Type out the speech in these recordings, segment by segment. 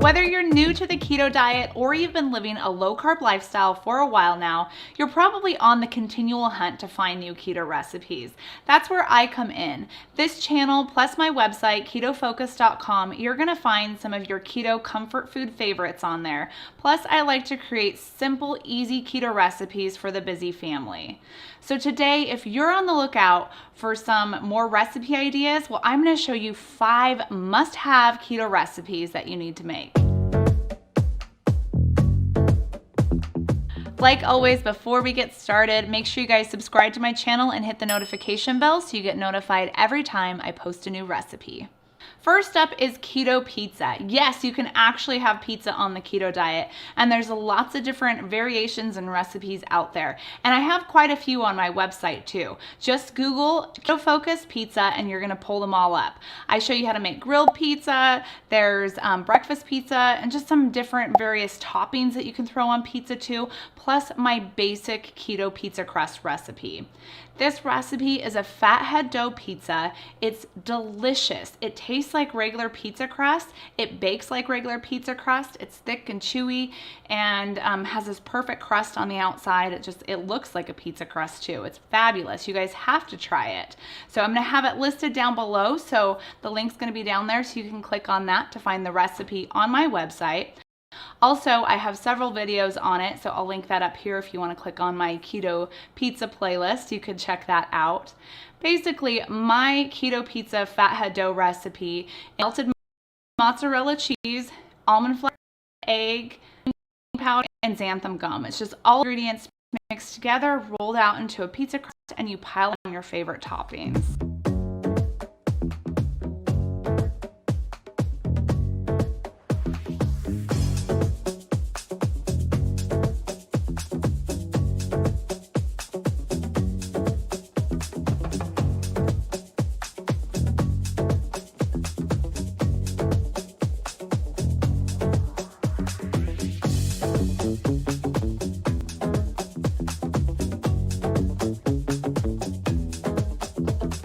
Whether you're new to the keto diet or you've been living a low-carb lifestyle for a while now, you're probably on the continual hunt to find new keto recipes. That's where I come in. This channel plus my website, ketofocus.com, you're gonna find some of your keto comfort food favorites on there. Plus, I like to create simple, easy keto recipes for the busy family. So today, if you're on the lookout for some more recipe ideas, well, I'm gonna show you 5 must-have keto recipes that you need to make. Like always, before we get started, make sure you guys subscribe to my channel and hit the notification bell so you get notified every time I post a new recipe. First up is keto pizza. Yes, you can actually have pizza on the keto diet, and there's lots of different variations and recipes out there. And I have quite a few on my website too. Just Google Keto Focus pizza and you're gonna pull them all up. I show you how to make grilled pizza, there's breakfast pizza, and just some different various toppings that you can throw on pizza too, plus my basic keto pizza crust recipe. This recipe is a fathead dough pizza. It's delicious. It tastes like regular pizza crust. It bakes like regular pizza crust. It's thick and chewy and has this perfect crust on the outside. It looks like a pizza crust too. It's fabulous. You guys have to try it. So I'm gonna have it listed down below. So the link's gonna be down there so you can click on that to find the recipe on my website. Also, I have several videos on it, so I'll link that up here if you want to click on my keto pizza playlist. You can check that out. Basically, my keto pizza fathead dough recipe: melted mozzarella cheese, almond flour, egg, powder, and xanthan gum. It's just all ingredients mixed together, rolled out into a pizza crust, and you pile on your favorite toppings.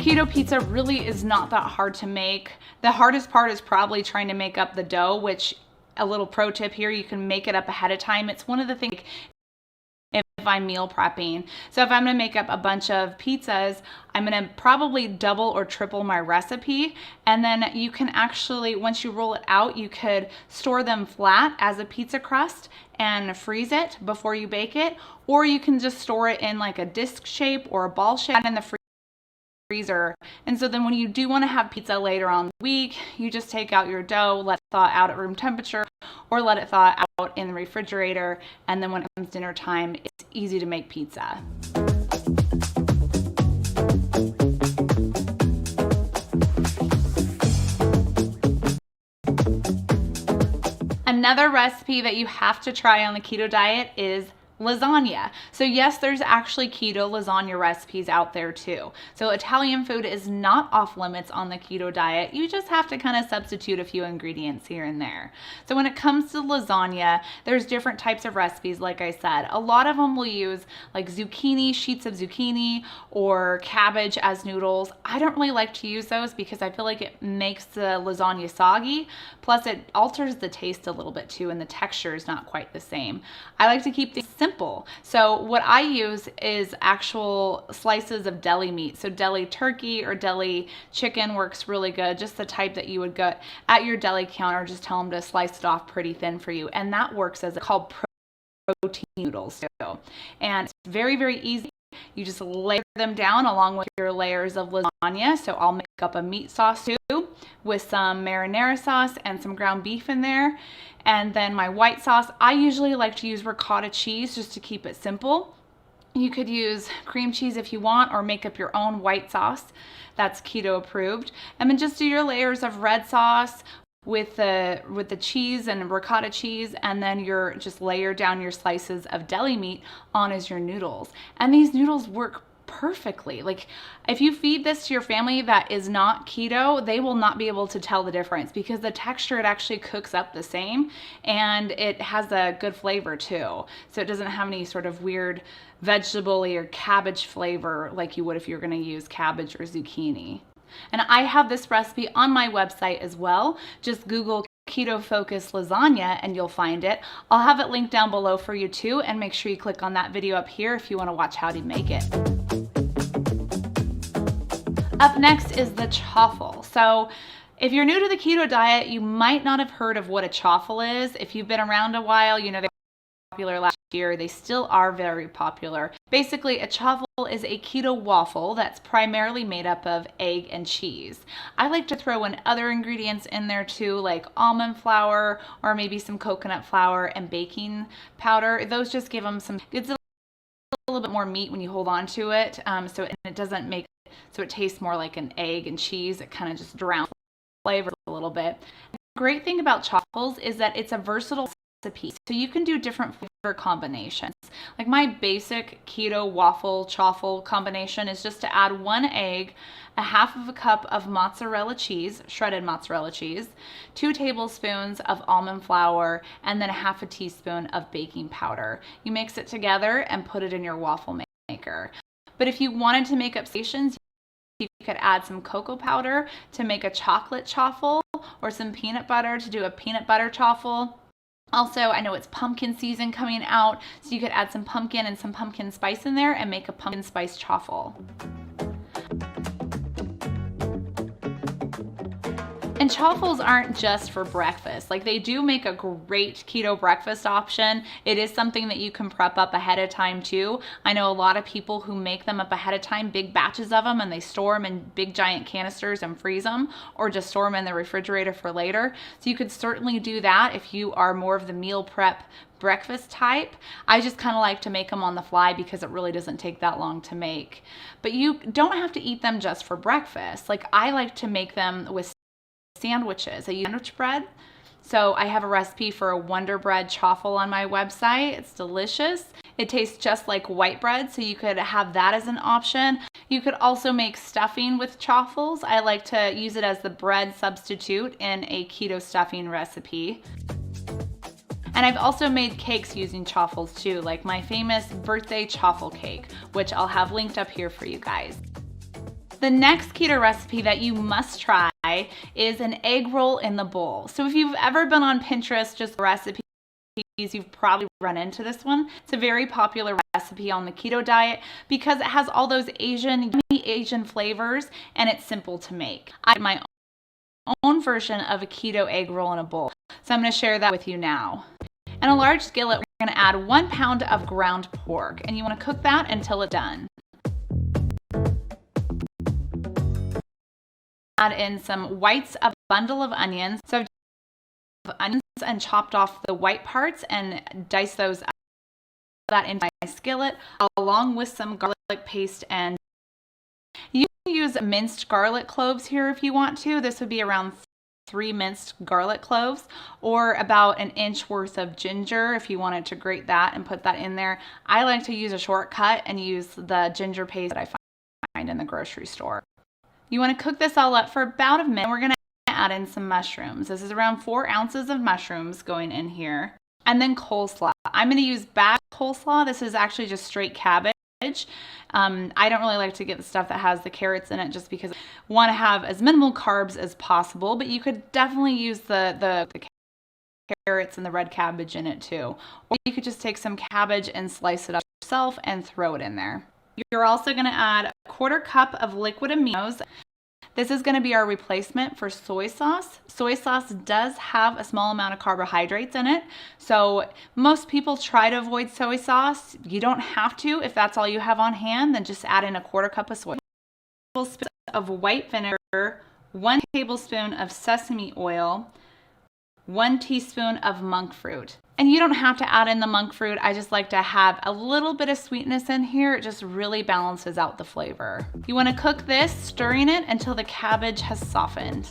Keto pizza really is not that hard to make. The hardest part is probably trying to make up the dough, which, a little pro tip here, you can make it up ahead of time. It's one of the things if I'm meal prepping. So if I'm gonna make up a bunch of pizzas, I'm gonna probably double or triple my recipe. And then you can actually, once you roll it out, you could store them flat as a pizza crust and freeze it before you bake it. Or you can just store it in like a disc shape or a ball shape in the freezer. And so then when you do want to have pizza later on the week, you just take out your dough, let it thaw out at room temperature, or let it thaw out in the refrigerator, and then when it comes dinner time, it's easy to make pizza. Another recipe that you have to try on the keto diet is lasagna. So yes, there's actually keto lasagna recipes out there too. So Italian food is not off limits on the keto diet. You just have to kind of substitute a few ingredients here and there. So when it comes to lasagna, there's different types of recipes. Like I said, a lot of them will use like zucchini, sheets of zucchini, or cabbage as noodles. I don't really like to use those because I feel like it makes the lasagna soggy. Plus it alters the taste a little bit too, and the texture is not quite the same. I like to keep things simple. So what I use is actual slices of deli meat. So deli turkey or deli chicken works really good. Just the type that you would get at your deli counter. Just tell them to slice it off pretty thin for you. And that works as called protein noodles too. And it's very, very easy. You just layer them down along with your layers of lasagna. So I'll make up a meat sauce too with some marinara sauce and some ground beef in there. And then my white sauce, I usually like to use ricotta cheese just to keep it simple. You could use cream cheese if you want, or make up your own white sauce. That's keto approved. And then just do your layers of red sauce with the cheese and ricotta cheese, and then you're just layer down your slices of deli meat on as your noodles. And these noodles work perfectly. Like if you feed this to your family that is not keto, they will not be able to tell the difference because the texture, it actually cooks up the same and it has a good flavor too. So it doesn't have any sort of weird vegetable-y or cabbage flavor like you would if you're going to use cabbage or zucchini. And I have this recipe on my website as well. Just Google keto focused lasagna, and you'll find it. I'll have it linked down below for you too, and make sure you click on that video up here if you want to watch how to make it. Up next is the chaffle. So if you're new to the keto diet, you might not have heard of what a chaffle is. If you've been around a while, you know they were popular last year. They still are very popular. Basically, a chaffle is a keto waffle that's primarily made up of egg and cheese. I like to throw in other ingredients in there too, like almond flour or maybe some coconut flour and baking powder. Those just give them it's a little bit more meat when you hold on to it, so it doesn't make so it tastes more like an egg and cheese. It kind of just drowns flavor a little bit. The great thing about chaffles is that it's a versatile recipe, so you can do different flavor combinations. Like my basic keto waffle chaffle combination is just to add 1 egg, a half of a cup of mozzarella cheese, shredded mozzarella cheese, 2 tablespoons of almond flour, and then a half a teaspoon of baking powder. You mix it together and put it in your waffle maker. But if you wanted to make up stations, you could add some cocoa powder to make a chocolate chaffle, or some peanut butter to do a peanut butter chaffle. Also, I know it's pumpkin season coming out, so you could add some pumpkin and some pumpkin spice in there and make a pumpkin spice chaffle. And chaffles aren't just for breakfast. Like, they do make a great keto breakfast option. It is something that you can prep up ahead of time too. I know a lot of people who make them up ahead of time, big batches of them, and they store them in big giant canisters and freeze them, or just store them in the refrigerator for later. So you could certainly do that if you are more of the meal prep breakfast type. I just kind of like to make them on the fly because it really doesn't take that long to make. But you don't have to eat them just for breakfast. Like, I like to make them with sandwiches. I use sandwich bread. So I have a recipe for a Wonder Bread chaffle on my website. It's delicious. It tastes just like white bread, so you could have that as an option. You could also make stuffing with chaffles. I like to use it as the bread substitute in a keto stuffing recipe. And I've also made cakes using chaffles too, like my famous birthday chaffle cake, which I'll have linked up here for you guys. The next keto recipe that you must try is an egg roll in the bowl. So if you've ever been on Pinterest, just recipes, you've probably run into this one. It's a very popular recipe on the keto diet because it has all those Asian flavors, and it's simple to make. I have my own version of a keto egg roll in a bowl, so I'm going to share that with you now. In a large skillet, we're going to add 1 pound of ground pork, and you want to cook that until it's done. Add in some whites of a bundle of onions. So I've onions and chopped off the white parts and dice those up. That into my skillet, along with some garlic paste. And you can use minced garlic cloves here if you want to. This would be around 3 minced garlic cloves, or about 1 inch worth of ginger if you wanted to grate that and put that in there. I like to use a shortcut and use the ginger paste that I find in the grocery store. You want to cook this all up for about a minute. We're going to add in some mushrooms. This is around 4 ounces of mushrooms going in here. And then coleslaw. I'm going to use bag coleslaw. This is actually just straight cabbage. I don't really like to get the stuff that has the carrots in it just because I want to have as minimal carbs as possible, but you could definitely use the carrots and the red cabbage in it too. Or you could just take some cabbage and slice it up yourself and throw it in there. You're also going to add a 1/4 cup of liquid aminos. This is going to be our replacement for soy sauce. Soy sauce does have a small amount of carbohydrates in it, so most people try to avoid soy sauce. You don't have to. If that's all you have on hand, then just add in a 1/4 cup of soy. 1 tablespoon of white vinegar, 1 tablespoon of sesame oil, 1 teaspoon of monk fruit. And you don't have to add in the monk fruit. I just like to have a little bit of sweetness in here. It just really balances out the flavor. You want to cook this, stirring it until the cabbage has softened.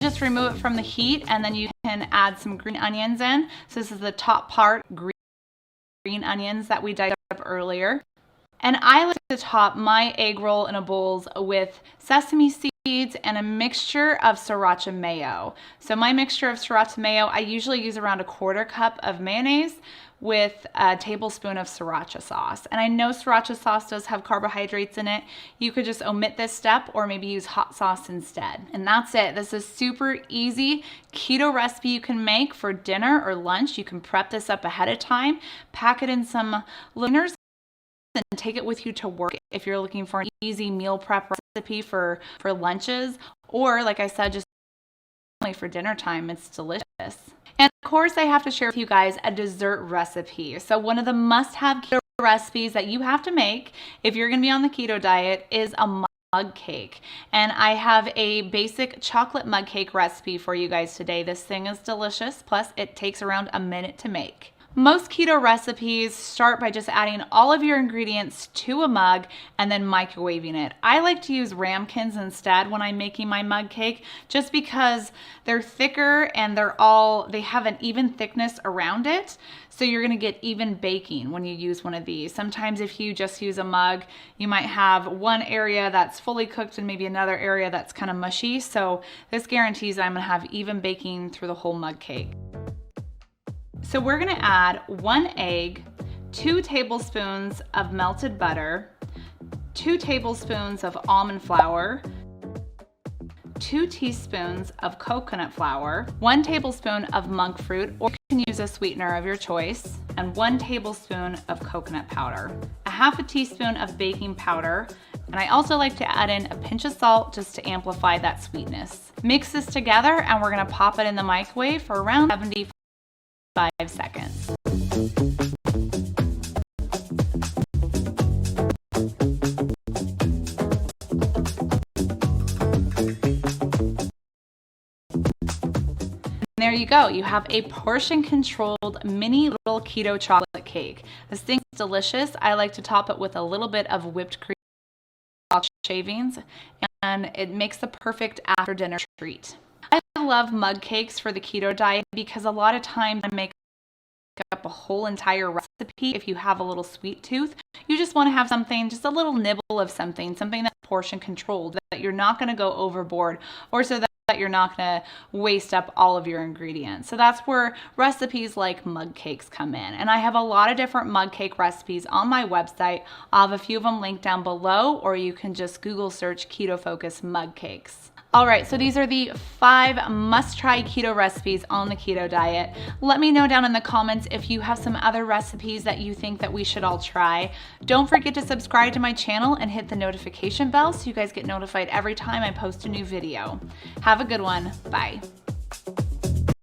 Just remove it from the heat, and then you can add some green onions in. So this is the top part, green onions that we diced up earlier. And I like to top my egg roll in a bowl with sesame seeds, seeds and a mixture of sriracha mayo. So my mixture of sriracha mayo, I usually use around a 1/4 cup of mayonnaise with a tablespoon of sriracha sauce. And I know sriracha sauce does have carbohydrates in it. You could just omit this step or maybe use hot sauce instead. And that's it. This is super easy keto recipe you can make for dinner or lunch. You can prep this up ahead of time, pack it in some liners, and take it with you to work if you're looking for an easy meal prep recipe for lunches, or like I said, just for dinner time. It's delicious. And of course, I have to share with you guys a dessert recipe. So one of the must-have keto recipes that you have to make if you're going to be on the keto diet is a mug cake. And I have a basic chocolate mug cake recipe for you guys today. This thing is delicious. Plus, it takes around a minute to make. Most keto recipes start by just adding all of your ingredients to a mug and then microwaving it. I like to use ramekins instead when I'm making my mug cake, just because they're thicker and they have an even thickness around it. So you're gonna get even baking when you use one of these. Sometimes if you just use a mug, you might have one area that's fully cooked and maybe another area that's kind of mushy. So this guarantees I'm gonna have even baking through the whole mug cake. So we're gonna add 1 egg, 2 tablespoons of melted butter, 2 tablespoons of almond flour, 2 teaspoons of coconut flour, 1 tablespoon of monk fruit, or you can use a sweetener of your choice, and 1 tablespoon of coconut powder, a 1/2 teaspoon of baking powder, and I also like to add in a pinch of salt just to amplify that sweetness. Mix this together and we're gonna pop it in the microwave for around 75 seconds. And there you go. You have a portion controlled mini little keto chocolate cake. This thing's delicious. I like to top it with a little bit of whipped cream shavings, and it makes the perfect after dinner treat. I love mug cakes for the keto diet because a lot of times I make up a whole entire recipe. If you have a little sweet tooth, you just want to have something, just a little nibble of something that's portion controlled, that you're not going to go overboard, or so that you're not going to waste up all of your ingredients. So that's where recipes like mug cakes come in. And I have a lot of different mug cake recipes on my website. I'll have a few of them linked down below, or you can just Google search keto focus mug cakes. All right, so these are the 5 must-try keto recipes on the keto diet. Let me know down in the comments if you have some other recipes that you think that we should all try. Don't forget to subscribe to my channel and hit the notification bell so you guys get notified every time I post a new video. Have a good one. Bye.